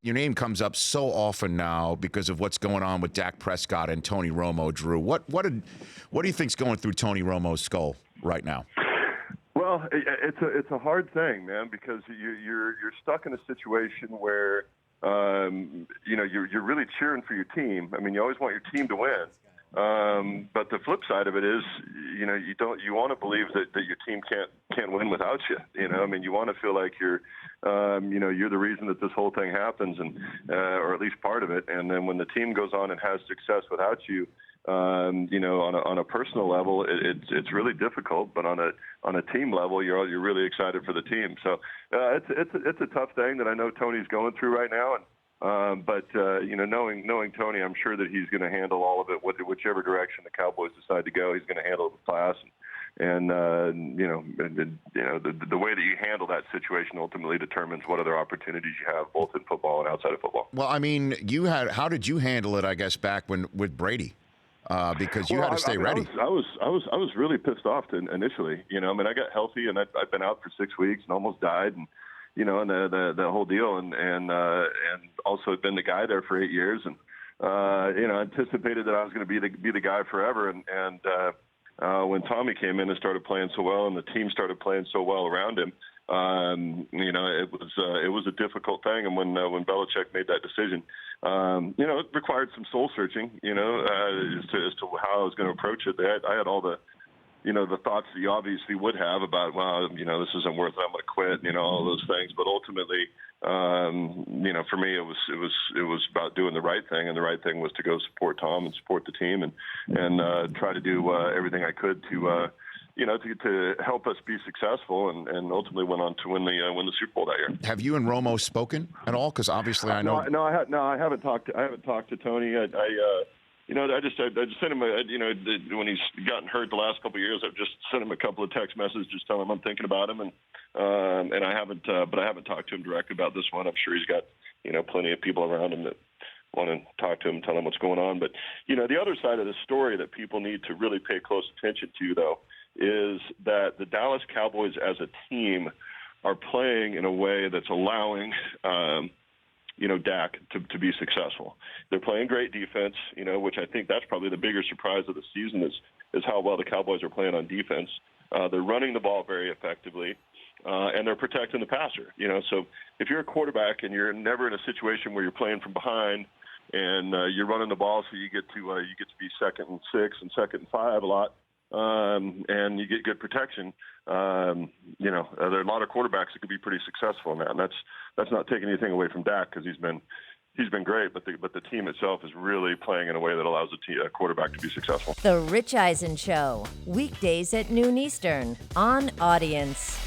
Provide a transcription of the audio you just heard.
Your name comes up so often now because of what's going on with Dak Prescott and Tony Romo. Drew, what do you think's going through Tony Romo's skull right now? Well, it's a hard thing, man, because you're stuck in a situation where you're really cheering for your team. I mean, you always want your team to win, but the flip side of it is, you want to believe that your team can't win without you. I mean, you want to feel like you're the reason that this whole thing happens, and or at least part of it. And then when the team goes on and has success without you, on a personal level, it's really difficult. But on a team level, you're really excited for the team. So it's a tough thing that I know Tony's going through right now. And but knowing Tony, I'm sure that he's going to handle all of it, whichever direction the Cowboys decide to go. He's going to handle it with class. And the way that you handle that situation ultimately determines what other opportunities you have, both in football and outside of football. Well, I mean, how did you handle it? I guess back with Brady, because you had to stay ready. I was really pissed off initially. I got healthy and I've been out for 6 weeks and almost died, and and the whole deal, and also been the guy there for 8 years, and anticipated that I was going to be the guy forever, and when Tommy came in and started playing so well, and the team started playing so well around him, it was a difficult thing. And when Belichick made that decision, it required some soul searching, as to how I was going to approach it. I had all the thoughts that you obviously would have about, well, this isn't worth it, I'm going to quit, all those things. But ultimately, for me, it was about doing the right thing, and the right thing was to go support Tom and support the team, and try to do everything I could to help us be successful, and ultimately went on to win the Super Bowl that year. Have you and Romo spoken at all? Because obviously I know. No, I haven't talked to Tony. I just sent him when he's gotten hurt the last couple of years, I've just sent him a couple of text messages just telling him I'm thinking about him, and I haven't talked to him directly about this one. I'm sure he's got plenty of people around him that want to talk to him, tell him what's going on. But the other side of the story that people need to really pay close attention to, though, is that the Dallas Cowboys as a team are playing in a way that's allowing Dak to be successful. They're playing great defense, which I think that's probably the bigger surprise of the season is how well the Cowboys are playing on defense. They're running the ball very effectively, and they're protecting the passer. So if you're a quarterback and you're never in a situation where you're playing from behind and you're running the ball, so you get to be 2nd and 6 and 2nd and 5 a lot, and you get good protection. There are a lot of quarterbacks that could be pretty successful in that, and that's not taking anything away from Dak, because he's been great, but the team itself is really playing in a way that allows a quarterback to be successful. The Rich Eisen Show, weekdays at noon Eastern on Audience.